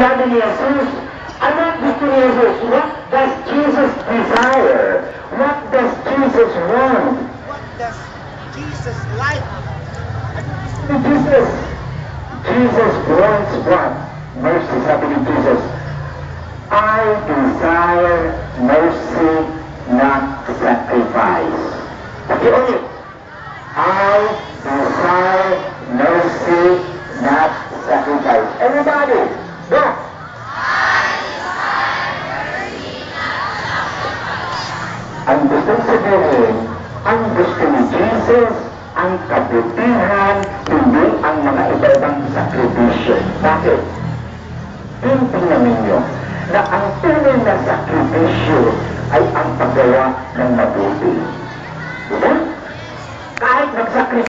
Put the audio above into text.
sinabi ni Jesus, ano ang gusto ni Jesus? What does Jesus desire? What does Jesus want? What does Jesus like? Jesus. Jesus wants what? Mercy. Sabi ni Jesus, I desire mercy, not sacrifice. Pakiulit. I desire mercy, not sacrifice. Everybody, go! Ang gustong sabihin, ang gusto ni Jesus, ang kabutihan, hindi ang mga iba-ibang sakripisyo. Bakit? Tingnan ninyo na ang tunay na sakripisyo ay ang paggawa ng mabuti. Diba? Kahit nagsakripisyo